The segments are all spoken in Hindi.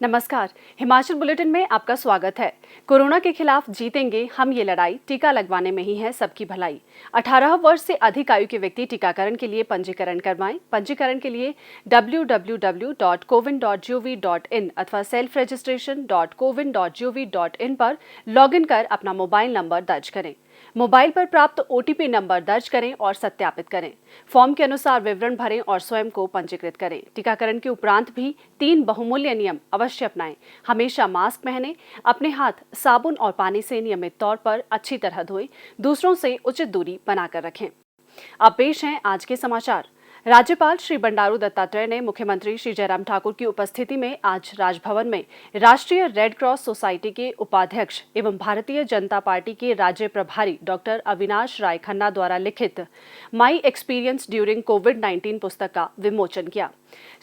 नमस्कार। हिमाचल बुलेटिन में आपका स्वागत है। कोरोना के खिलाफ जीतेंगे हम ये लड़ाई, टीका लगवाने में ही है सबकी भलाई। 18 वर्ष से अधिक आयु के व्यक्ति टीकाकरण के लिए पंजीकरण करवाएं। पंजीकरण के लिए www.cowin.gov.in अथवा selfregistration.cowin.gov.in पर लॉगिन कर अपना मोबाइल नंबर दर्ज करें। मोबाइल पर प्राप्त OTP नंबर दर्ज करें और सत्यापित करें। फॉर्म के अनुसार विवरण भरें और स्वयं को पंजीकृत करें। टीकाकरण के उपरांत भी 3 बहुमूल्य नियम अवश्य अपनाएं। हमेशा मास्क पहनें, अपने हाथ साबुन और पानी से नियमित तौर पर अच्छी तरह धोएं, दूसरों से उचित दूरी बनाकर रखें। अब पेश हैं आज के समाचार। राज्यपाल श्री बंडारू दत्तात्रेय ने मुख्यमंत्री श्री जयराम ठाकुर की उपस्थिति में आज राजभवन में राष्ट्रीय रेड क्रॉस सोसाइटी के उपाध्यक्ष एवं भारतीय जनता पार्टी के राज्य प्रभारी डॉक्टर अविनाश राय खन्ना द्वारा लिखित माई एक्सपीरियंस ड्यूरिंग कोविड-19 पुस्तक का विमोचन किया।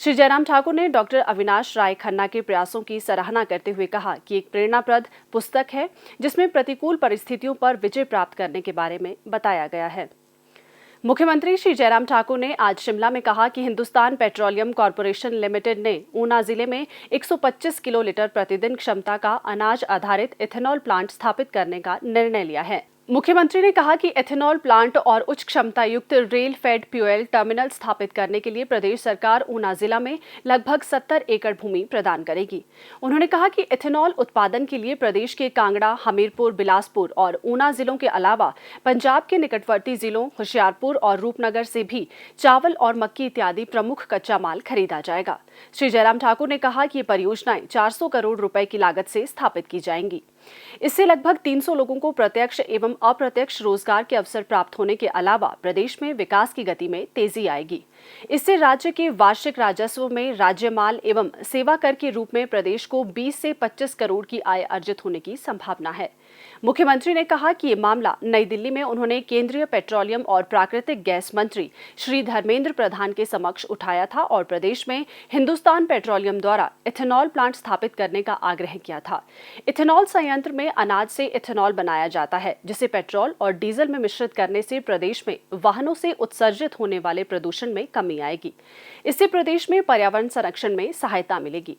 श्री जयराम ठाकुर ने डॉक्टर अविनाश राय खन्ना के प्रयासों की सराहना करते हुए कहा कि एक प्रेरणाप्रद पुस्तक है जिसमें प्रतिकूल परिस्थितियों पर विजय प्राप्त करने के बारे में बताया गया है। मुख्यमंत्री श्री जयराम ठाकुर ने आज शिमला में कहा कि हिंदुस्तान पेट्रोलियम कॉर्पोरेशन लिमिटेड ने ऊना जिले में 125 किलो लीटर प्रतिदिन क्षमता का अनाज आधारित इथेनॉल प्लांट स्थापित करने का निर्णय लिया है। मुख्यमंत्री ने कहा कि एथेनॉल प्लांट और उच्च क्षमता युक्त रेल फेड फ्यूल टर्मिनल स्थापित करने के लिए प्रदेश सरकार ऊना जिला में लगभग 70 एकड़ भूमि प्रदान करेगी। उन्होंने कहा कि एथेनॉल उत्पादन के लिए प्रदेश के कांगड़ा, हमीरपुर, बिलासपुर और ऊना जिलों के अलावा पंजाब के निकटवर्ती जिलों होशियारपुर और रूपनगर से भी चावल और मक्की इत्यादि प्रमुख कच्चा माल खरीदा जाएगा। श्री जयराम ठाकुर ने कहा कि ये परियोजनाएं 400 करोड़ रुपए की लागत से स्थापित की जाएंगी। इससे लगभग 300 लोगों को प्रत्यक्ष एवं अप्रत्यक्ष रोजगार के अवसर प्राप्त होने के अलावा प्रदेश में विकास की गति में तेजी आएगी। इससे राज्य के वार्षिक राजस्व में राज्य माल एवं सेवा कर के रूप में प्रदेश को 20 से 25 करोड़ की आय अर्जित होने की संभावना है। मुख्यमंत्री ने कहा कि ये मामला नई दिल्ली में उन्होंने केंद्रीय पेट्रोलियम और प्राकृतिक गैस मंत्री श्री धर्मेंद्र प्रधान के समक्ष उठाया था और प्रदेश में हिंदुस्तान पेट्रोलियम द्वारा इथेनॉल प्लांट स्थापित करने का आग्रह किया था। इथेनॉल संयंत्र में अनाज से इथेनॉल बनाया जाता है, जिसे पेट्रोल और डीजल में मिश्रित करने से प्रदेश में वाहनों से उत्सर्जित होने वाले प्रदूषण में कमी आएगी। इससे प्रदेश में पर्यावरण संरक्षण में सहायता मिलेगी।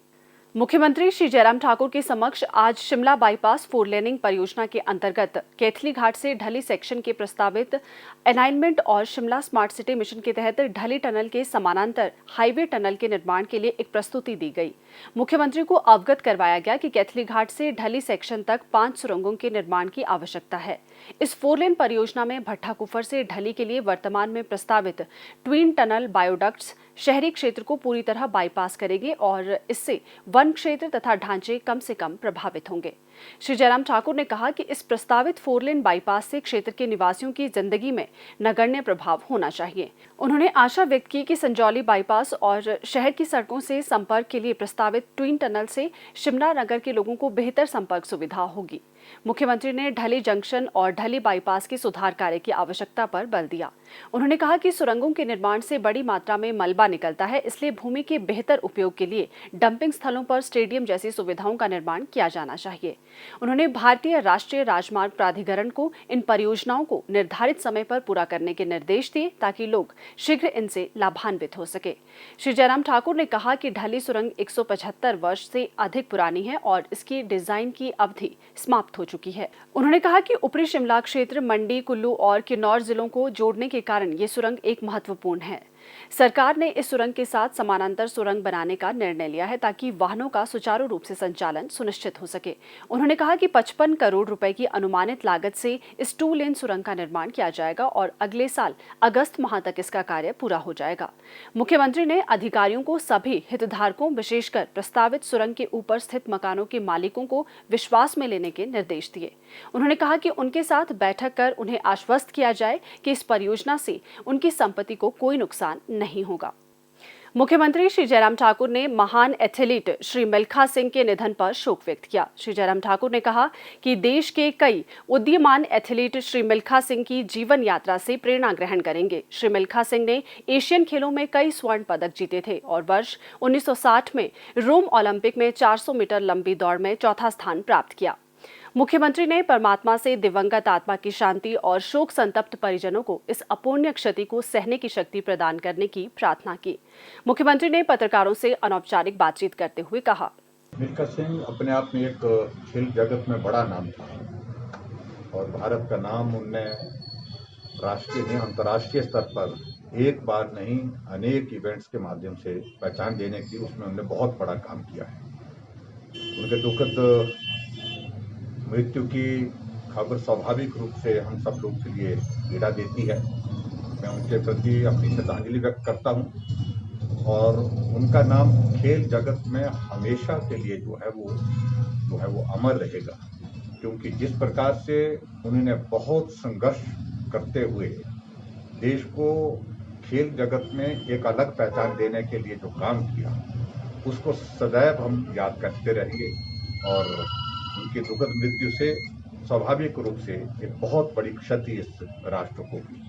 मुख्यमंत्री श्री जयराम ठाकुर के समक्ष आज शिमला बाईपास 4 लेनिंग परियोजना के अंतर्गत कैथली घाट से ढली सेक्शन के प्रस्तावित अलाइनमेंट और शिमला स्मार्ट सिटी मिशन के तहत ढली टनल के समानांतर हाईवे टनल के निर्माण के लिए एक प्रस्तुति दी गई। मुख्यमंत्री को अवगत करवाया गया कि कैथली घाट से ढली सेक्शन तक 5 सुरंगों के निर्माण की आवश्यकता है। इस 4 लेन परियोजना में भट्टाकुफर से ढली के लिए वर्तमान में प्रस्तावित ट्विन टनल बायोडक्ट्स शहरी क्षेत्र को पूरी तरह बाईपास करेंगे और इससे वन क्षेत्र तथा ढांचे कम से कम प्रभावित होंगे। श्री जयराम ठाकुर ने कहा कि इस प्रस्तावित 4 लेन बाईपास से क्षेत्र के निवासियों की जिंदगी में नगण्य प्रभाव होना चाहिए। उन्होंने आशा व्यक्त की कि संजौली बाईपास और शहर की सड़कों से संपर्क के लिए प्रस्तावित ट्विन टनल से शिमला नगर के लोगों को बेहतर संपर्क सुविधा होगी। मुख्यमंत्री ने ढली जंक्शन और ढली बाईपास के सुधार कार्य की आवश्यकता पर बल दिया। उन्होंने कहा कि सुरंगों के निर्माण से बड़ी मात्रा में मलबा निकलता है, इसलिए भूमि के बेहतर उपयोग के लिए डंपिंग स्थलों पर स्टेडियम जैसी सुविधाओं का निर्माण किया जाना चाहिए। उन्होंने भारतीय राष्ट्रीय राजमार्ग प्राधिकरण को इन परियोजनाओं को निर्धारित समय पर पूरा करने के निर्देश दिए ताकि लोग शीघ्र इनसे लाभान्वित हो सके। श्री जयराम ठाकुर ने कहा कि ढली सुरंग 175 वर्ष से अधिक पुरानी है और इसकी डिजाइन की अवधि समाप्त हो चुकी है। उन्होंने कहा कि ऊपरी शिमला क्षेत्र, मंडी, कुल्लू और किन्नौर जिलों को जोड़ने के कारण ये सुरंग एक महत्वपूर्ण है। सरकार ने इस सुरंग के साथ समानांतर सुरंग बनाने का निर्णय लिया है ताकि वाहनों का सुचारू रूप से संचालन सुनिश्चित हो सके। उन्होंने कहा कि 55 करोड़ रुपए की अनुमानित लागत से इस 2 लेन सुरंग का निर्माण किया जाएगा और अगले साल अगस्त माह तक इसका कार्य पूरा हो जाएगा। मुख्यमंत्री ने अधिकारियों को सभी हितधारकों, विशेषकर प्रस्तावित सुरंग के ऊपर स्थित मकानों के मालिकों को विश्वास में लेने के निर्देश दिए। उन्होंने कहा कि उनके साथ बैठक कर उन्हें आश्वस्त किया जाए कि इस परियोजना से उनकी संपत्ति को कोई नुकसान नहीं होगा। मुख्यमंत्री श्री जयराम ठाकुर ने महान एथलीट श्री मिल्खा सिंह के निधन पर शोक व्यक्त किया। श्री जयराम ठाकुर ने कहा कि देश के कई उदीयमान एथलीट श्री मिल्खा सिंह की जीवन यात्रा से प्रेरणा ग्रहण करेंगे। श्री मिल्खा सिंह ने एशियन खेलों में कई स्वर्ण पदक जीते थे और वर्ष 1960 में रोम ओलंपिक में 400 मीटर लंबी दौड़ में चौथा स्थान प्राप्त किया। मुख्यमंत्री ने परमात्मा से दिवंगत आत्मा की शांति और शोक संतप्त परिजनों को इस अपूर्णीय क्षति को सहने की शक्ति प्रदान करने की प्रार्थना की। मुख्यमंत्री ने पत्रकारों से अनौपचारिक बातचीत करते हुए कहा, मिल्खा सिंह अपने आप में एक खेल जगत में बड़ा नाम था और भारत का नाम उनने राष्ट्रीय नहीं अंतर्राष्ट्रीय स्तर पर एक बार नहीं अनेक इवेंट्स के माध्यम से पहचान देने की उसमें उन्होंने बहुत बड़ा काम किया है। उनके दुखद मृत्यु की खबर स्वाभाविक रूप से हम सब लोग के लिए पीड़ा देती है। मैं उनके प्रति अपनी श्रद्धांजलि व्यक्त करता हूँ और उनका नाम खेल जगत में हमेशा के लिए जो है वो अमर रहेगा, क्योंकि जिस प्रकार से उन्होंने बहुत संघर्ष करते हुए देश को खेल जगत में एक अलग पहचान देने के लिए जो काम किया उसको सदैव हम याद करते रहेंगे और उनकी दुखद मृत्यु से स्वाभाविक रूप से एक बहुत बड़ी क्षति इस राष्ट्र को हुई है।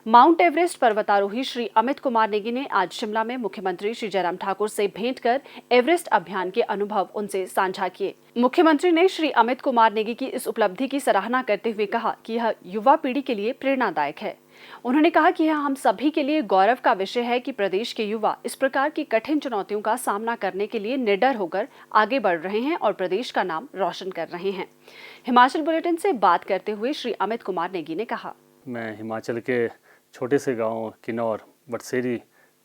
माउंट एवरेस्ट पर्वतारोही श्री अमित कुमार नेगी ने आज शिमला में मुख्यमंत्री श्री जयराम ठाकुर से भेंट कर एवरेस्ट अभियान के अनुभव उनसे साझा किए। मुख्यमंत्री ने श्री अमित कुमार नेगी की इस उपलब्धि की सराहना करते हुए कहा कि यह युवा पीढ़ी के लिए प्रेरणादायक है। उन्होंने कहा कि यह हम सभी के लिए गौरव का विषय है कि प्रदेश के युवा इस प्रकार की कठिन चुनौतियों का सामना करने के लिए निडर होकर आगे बढ़ रहे हैं और प्रदेश का नाम रोशन कर रहे हैं। हिमाचल बुलेटिन से बात करते हुए श्री अमित कुमार नेगी ने कहा, मैं हिमाचल के छोटे से गांव किन्नौर बटसेरी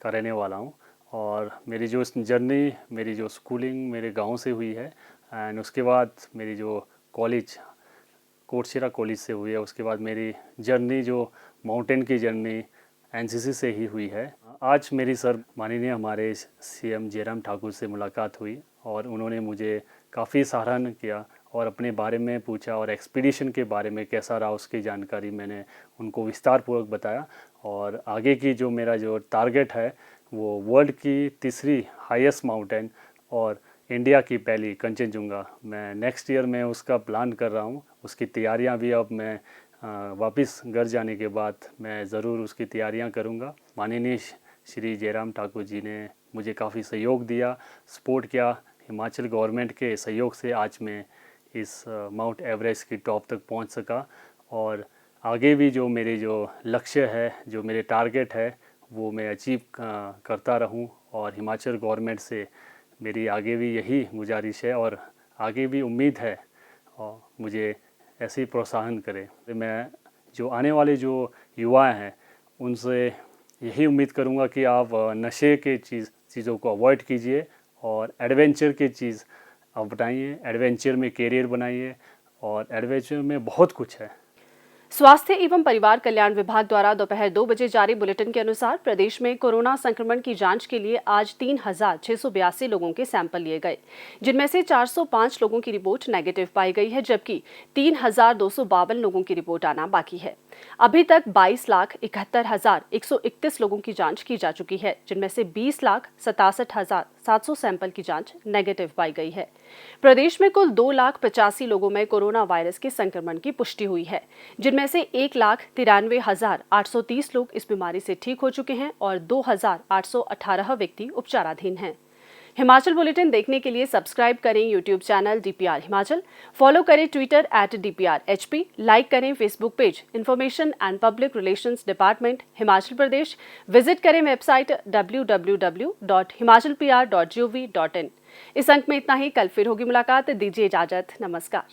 का रहने वाला हूं और मेरी जो जर्नी मेरी जो स्कूलिंग मेरे गांव से हुई है एंड उसके बाद मेरी जो कॉलेज कोटशिरा कॉलेज से हुई है। उसके बाद मेरी जर्नी जो माउंटेन की जर्नी एनसीसी से ही हुई है। आज मेरी सर माननीय हमारे सीएम जयराम ठाकुर से मुलाकात हुई और उन्होंने मुझे काफ़ी सराहना किया और अपने बारे में पूछा और एक्सपीडिशन के बारे में कैसा रहा उसकी जानकारी मैंने उनको विस्तारपूर्वक बताया। और आगे की जो मेरा जो टारगेट है वो वर्ल्ड की तीसरी हाईएस्ट माउंटेन और इंडिया की पहली कंचनजुंगा, मैं नेक्स्ट ईयर में उसका प्लान कर रहा हूँ। उसकी तैयारियाँ भी अब मैं वापस घर जाने के बाद मैं ज़रूर उसकी तैयारियाँ करूँगा। माननीय श्री जयराम ठाकुर जी ने मुझे काफ़ी सहयोग दिया, सपोर्ट किया। हिमाचल गवर्नमेंट के सहयोग से आज मैं इस माउंट एवरेस्ट की टॉप तक पहुंच सका और आगे भी जो मेरे जो लक्ष्य है, जो मेरे टारगेट है वो मैं अचीव करता रहूं और हिमाचल गवर्नमेंट से मेरी आगे भी यही गुजारिश है और आगे भी उम्मीद है और मुझे ऐसे ही प्रोत्साहन करें। मैं जो आने वाले जो युवा हैं उनसे यही उम्मीद करूंगा कि आप नशे के चीज़ों को अवॉइड कीजिए और एडवेंचर की चीज़ अपनाइए, एडवेंचर में कैरियर बनाइए और एडवेंचर में बहुत कुछ है। स्वास्थ्य एवं परिवार कल्याण विभाग द्वारा दोपहर 2 बजे जारी बुलेटिन के अनुसार प्रदेश में कोरोना संक्रमण की जांच के लिए आज 3,682 लोगों के सैंपल लिए गए, जिनमें से 405 लोगों की रिपोर्ट नेगेटिव पाई गई है, जबकि 3,252 लोगों की रिपोर्ट आना बाकी है। अभी तक 22,71,131 लोगों की जांच की जा चुकी है, जिनमें से 20,67,700 सैंपल की जांच नेगेटिव पाई गई है। प्रदेश में कुल 2,85,000 लोगों में कोरोना वायरस के संक्रमण की पुष्टि हुई है, जिनमें से 1,93,830 लोग इस बीमारी से ठीक हो चुके हैं और 2,818 व्यक्ति उपचाराधीन हैं। हिमाचल बुलेटिन देखने के लिए सब्सक्राइब करें YouTube channel DPR Himachal, follow करें ट्विटर @DPRHP, लाइक करें Facebook page information and public relations department Himachal Pradesh, visit करें वेबसाइट www.himachalpr.gov.in। इस अंक में इतना ही। कल फिर होगी मुलाकात, दीजिए इजाजत, नमस्कार।